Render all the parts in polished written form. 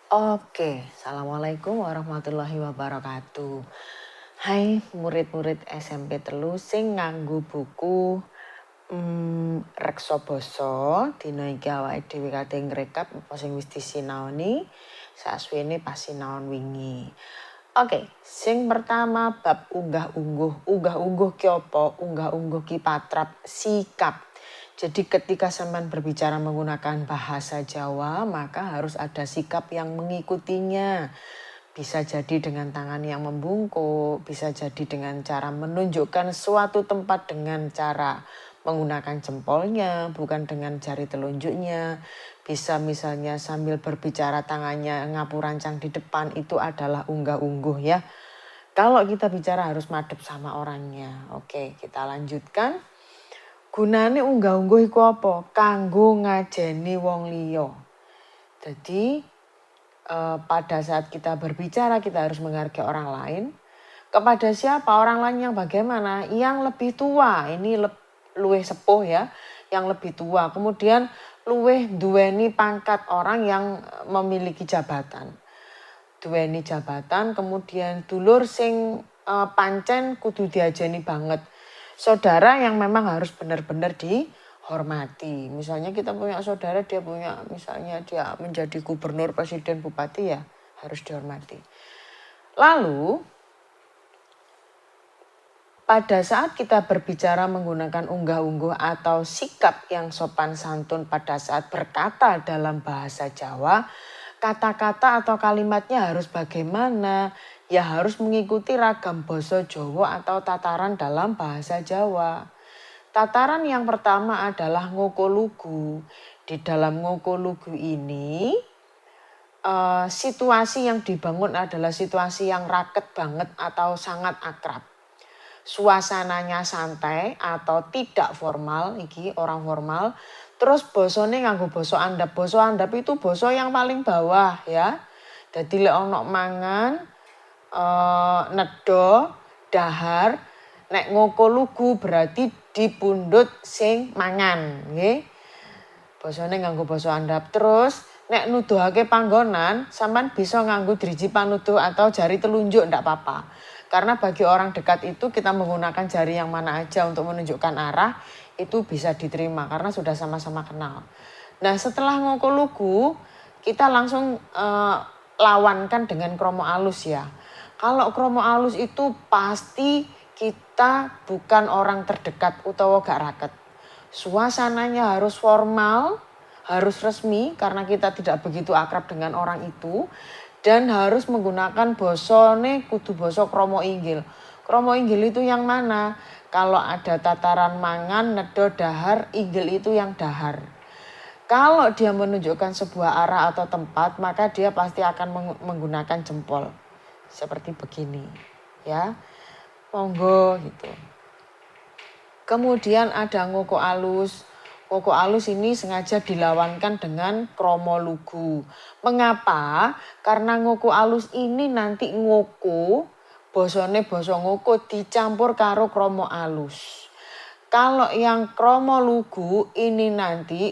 Oke, Assalamualaikum warahmatullahi wabarakatuh. Hai murid-murid SMP telu sing nganggo buku reksa basa dina iki awake dhewe kate ngrekap apa sing wis disinaoni sasuwene pas sinaon wingi. Oke, sing pertama bab unggah-ungguh. Unggah-ungguh ki apa? Unggah-ungguh ki patrap sikap. Jadi ketika sampean berbicara menggunakan bahasa Jawa, maka harus ada sikap yang mengikutinya. Bisa jadi dengan tangan yang membungkuk, bisa jadi dengan cara menunjukkan suatu tempat dengan cara menggunakan jempolnya, bukan dengan jari telunjuknya. Bisa misalnya sambil berbicara tangannya ngapu rancang di depan, itu adalah unggah-ungguh ya. Kalau kita bicara harus madep sama orangnya. Oke, kita lanjutkan. Gunane unggah-ungguh iku apa? Kanggo ngajeni wong liya. Jadi pada saat kita berbicara kita harus menghargai orang lain. Kepada siapa? Orang lain yang bagaimana? Yang lebih tua. Ini luwih sepuh ya. Yang lebih tua. Kemudian luwih duweni pangkat orang yang memiliki jabatan. Duweni jabatan, kemudian dulur sing pancen kudu diajeni banget. Saudara yang memang harus benar-benar dihormati. Misalnya kita punya saudara, dia punya misalnya dia menjadi gubernur, presiden, bupati ya harus dihormati. Lalu pada saat kita berbicara menggunakan unggah-ungguh atau sikap yang sopan santun pada saat berkata dalam bahasa Jawa, kata-kata atau kalimatnya harus bagaimana? Ya harus mengikuti ragam basa Jawa atau tataran dalam bahasa Jawa. Tataran yang pertama adalah ngoko lugu. Di dalam ngoko lugu ini situasi yang dibangun adalah situasi yang raket banget atau sangat akrab. Suasananya santai atau tidak formal, iki orang formal. Terus bosone nganggo basa andap. Basa andap itu basa yang paling bawah ya. Dadi lek ana mangan nedo, dahar, nek ngoko lugu berarti dipundhut sing mangan, nggih. Basane nganggo basa andap. Terus nek nuduhake panggonan, sampean bisa nganggo driji panuduh atau jari telunjuk ndak apa-apa. Karena bagi orang dekat itu kita menggunakan jari yang mana aja untuk menunjukkan arah itu bisa diterima karena sudah sama-sama kenal. Nah, setelah ngoko lugu, kita langsung lawankan dengan kromo alus ya. Kalau kromo alus itu pasti kita bukan orang terdekat utawa gak raket. Suasananya harus formal, harus resmi karena kita tidak begitu akrab dengan orang itu. Dan harus menggunakan bosone kudu boso kromo inggil. Kromo inggil itu yang mana? Kalau ada tataran mangan, nedo, dahar, inggil itu yang dahar. Kalau dia menunjukkan sebuah arah atau tempat, maka dia pasti akan menggunakan jempol. Seperti begini, ya. Monggo gitu. Kemudian ada ngoko alus. Ngoko alus ini sengaja dilawankan dengan kromo lugu. Mengapa? Karena ngoko alus ini nanti ngoko, bosone boso ngoko dicampur karo kromo alus. Kalau yang kromo lugu ini nanti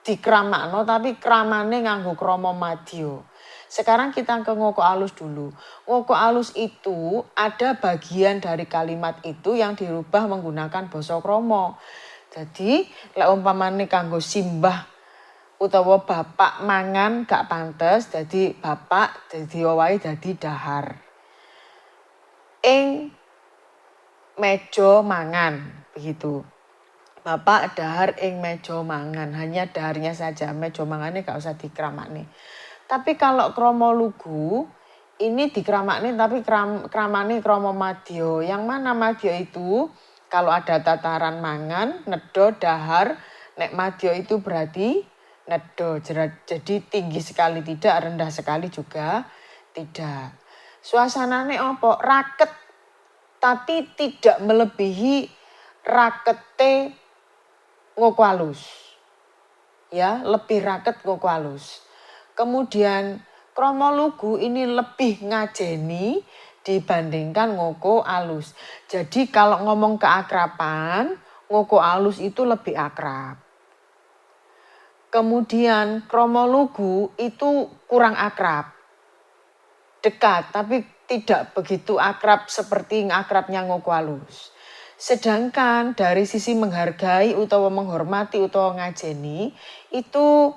dikramakno tapi kramane nganggo kromo madya. Sekarang kita ke ngoko alus dulu. Ngoko alus itu ada bagian dari kalimat itu yang dirubah menggunakan basa kromo. Jadi lek umpamane kanggo simbah utawa bapak mangan gak pantes, jadi bapak dadi wae dadi dahar. Ing meja mangan begitu. Bapak dahar ing meja mangan, hanya daharnya saja, meja mangane gak usah dikramakne. Tapi kalau kromo lugu ini dikramakne tapi kramane kromo madya. Yang mana madya itu? Kalau ada tataran mangan, nedo, dahar, nek madya itu berarti nedo. Jadi tinggi sekali tidak, rendah sekali juga tidak. Suasanane opo? Raket tapi tidak melebihi rakete ngoko alus. Ya, lebih raket ngoko alus. Kemudian kromo lugu ini lebih ngajeni dibandingkan ngoko alus. Jadi kalau ngomong keakraban, ngoko alus itu lebih akrab. Kemudian kromolugu itu kurang akrab. Dekat tapi tidak begitu akrab seperti akrabnya ngoko alus. Sedangkan dari sisi menghargai utawa menghormati utawa ngajeni itu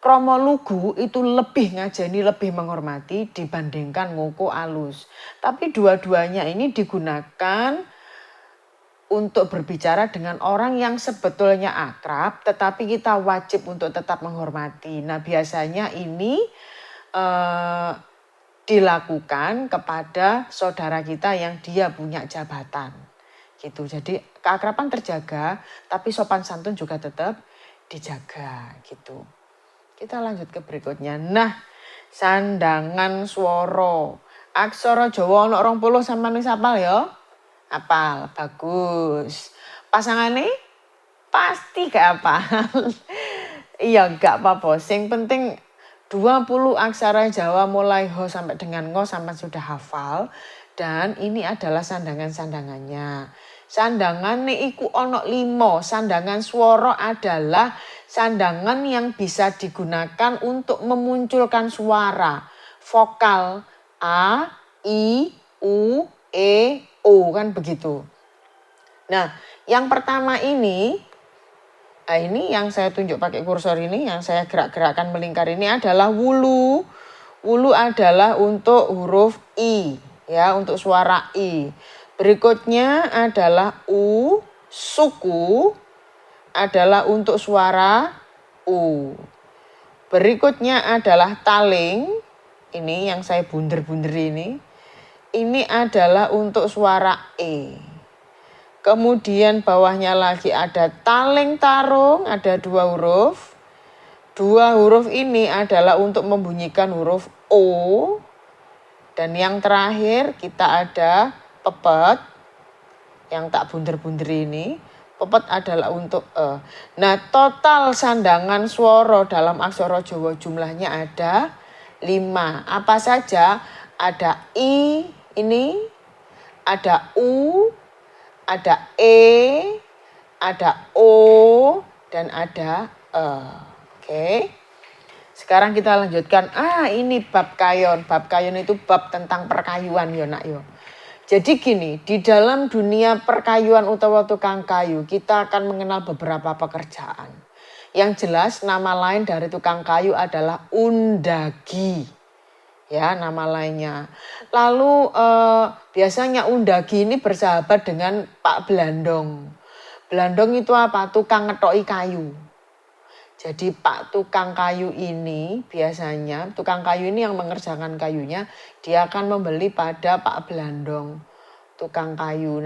kromolugu itu lebih ngajeni, lebih menghormati dibandingkan ngoko alus. Tapi dua-duanya ini digunakan untuk berbicara dengan orang yang sebetulnya akrab, tetapi kita wajib untuk tetap menghormati. Nah, biasanya ini dilakukan kepada saudara kita yang dia punya jabatan. Gitu. Jadi keakraban terjaga, tapi sopan santun juga tetap dijaga. Gitu. Kita lanjut ke berikutnya. Nah, sandangan swara. Aksara Jawa ana 20 sampeyan wis hafal ya? Apal, bagus. Pasangannya pasti gak hafal. Iya gak apa-apa. Sing penting 20 aksara Jawa mulai ho sampai dengan ngo sampai sudah hafal. Dan ini adalah sandangan-sandangannya. Sandangan iku ono 5. Sandangan swara adalah sandangan yang bisa digunakan untuk memunculkan suara. Vokal A, I, U, E, O kan begitu. Nah, yang pertama ini yang saya tunjuk pakai kursor ini, yang saya gerak-gerakkan melingkar ini adalah wulu. Wulu adalah untuk huruf I, ya, untuk suara I. Berikutnya adalah U, suku adalah untuk suara U. Berikutnya adalah taling, ini yang saya bunder-bunder ini. Ini adalah untuk suara E. Kemudian bawahnya lagi ada taling tarung, ada 2 huruf. 2 huruf ini adalah untuk membunyikan huruf O. Dan yang terakhir kita ada pepet, yang tak bunder-bunder ini. Pepet adalah untuk E. Nah, total sandangan swara dalam aksara Jawa jumlahnya ada 5. Apa saja? Ada I, ini, ada U, ada E, ada O, dan ada E. Oke. Sekarang kita lanjutkan. Ini bab kayon. Bab kayon itu bab tentang perkayuan ya nak yo. Jadi gini, di dalam dunia perkayuan utawa tukang kayu, kita akan mengenal beberapa pekerjaan. Yang jelas nama lain dari tukang kayu adalah undagi. Ya, nama lainnya. Lalu biasanya undagi ini bersahabat dengan Pak Belandong. Belandong itu apa? Tukang ngetoki kayu. Jadi Pak tukang kayu ini biasanya, tukang kayu ini yang mengerjakan kayunya, dia akan membeli pada Pak Belandong. Tukang kayu,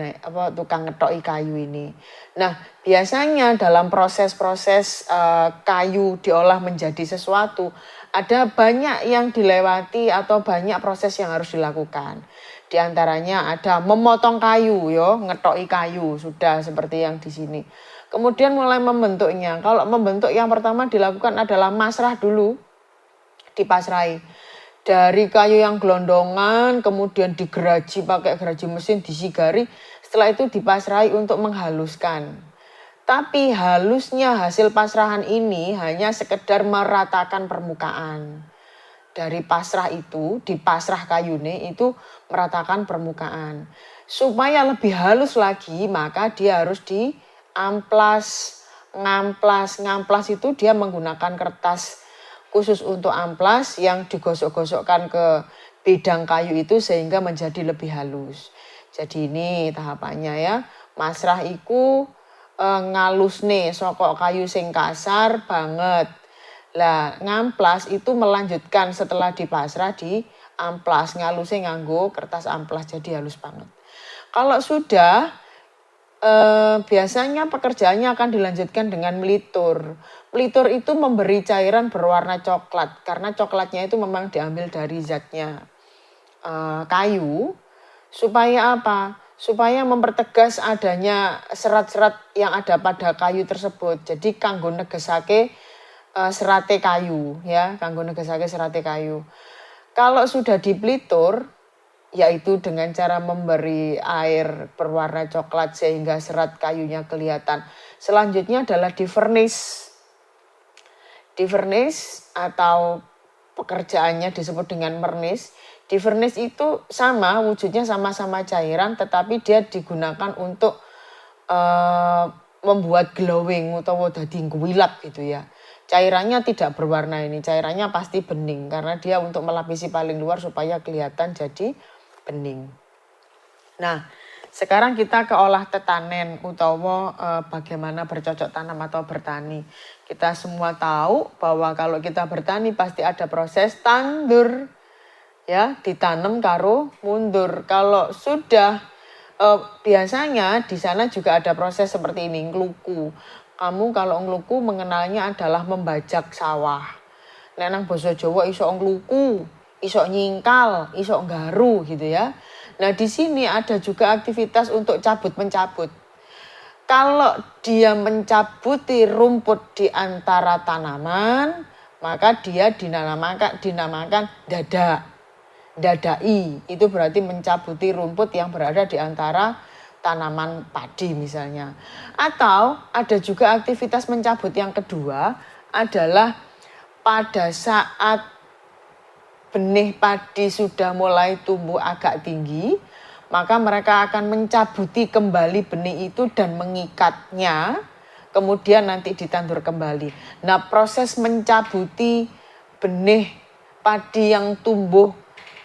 tukang ngetoki kayu ini. Nah, biasanya dalam proses-proses kayu diolah menjadi sesuatu, ada banyak yang dilewati atau banyak proses yang harus dilakukan. Di antaranya ada memotong kayu, ngetoki kayu, sudah seperti yang di sini. Kemudian mulai membentuknya. Kalau membentuk yang pertama dilakukan adalah masrah dulu, dipasrai. Dari kayu yang gelondongan, kemudian digeraji pakai geraji mesin, disigari. Setelah itu dipasrai untuk menghaluskan. Tapi halusnya hasil pasrahan ini hanya sekedar meratakan permukaan. Dari pasrah itu, dipasrah kayune itu meratakan permukaan. Supaya lebih halus lagi, maka dia harus diamplas. Ngamplas itu dia menggunakan kertas khusus untuk amplas yang digosok-gosokkan ke bidang kayu itu sehingga menjadi lebih halus. Jadi ini tahapannya ya. Masrah iku ngalusne saka kayu sing kasar banget. Lah ngamplas itu melanjutkan setelah dipasrah di amplas, ngaluse nganggo kertas amplas jadi halus banget. Kalau sudah biasanya pekerjaannya akan dilanjutkan dengan melitur. Melitur itu memberi cairan berwarna coklat karena coklatnya itu memang diambil dari zatnya kayu. Supaya apa? Supaya mempertegas adanya serat-serat yang ada pada kayu tersebut. Jadi kanggo negesake serate kayu ya, kanggo negesake serate kayu. Kalau sudah dipelitur, yaitu dengan cara memberi air berwarna coklat sehingga serat kayunya kelihatan. Selanjutnya adalah di furnace. Di furnace atau pekerjaannya disebut dengan mernis. Di furnace itu sama, wujudnya sama-sama cairan, tetapi dia digunakan untuk membuat glowing atau dadi guilap gitu ya. Cairannya tidak berwarna ini, cairannya pasti bening karena dia untuk melapisi paling luar supaya kelihatan jadi bening. Nah, sekarang kita ke olah tetanen utawa bagaimana bercocok tanam atau bertani. Kita semua tahu bahwa kalau kita bertani pasti ada proses tandur. Ya, ditanam karo mundur. Kalau sudah biasanya di sana juga ada proses seperti ini, ngluku. Kamu kalau ngluku mengenalnya adalah membajak sawah. Nek nang basa Jawa iso ngluku, iso nyingkal, iso nggaru gitu ya. Nah, di sini ada juga aktivitas untuk cabut-mencabut. Kalau dia mencabuti rumput di antara tanaman, maka dia dinamakan dadak. Dadai, itu berarti mencabuti rumput yang berada di antara tanaman padi misalnya. Atau ada juga aktivitas mencabut yang kedua adalah pada saat benih padi sudah mulai tumbuh agak tinggi, maka mereka akan mencabuti kembali benih itu dan mengikatnya, kemudian nanti ditandur kembali. Nah, proses mencabuti benih padi yang tumbuh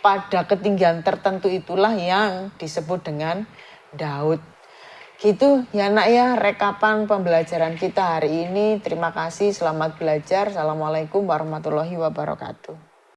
pada ketinggian tertentu itulah yang disebut dengan daud. Gitu ya nak ya, rekapan pembelajaran kita hari ini. Terima kasih, selamat belajar. Assalamualaikum warahmatullahi wabarakatuh.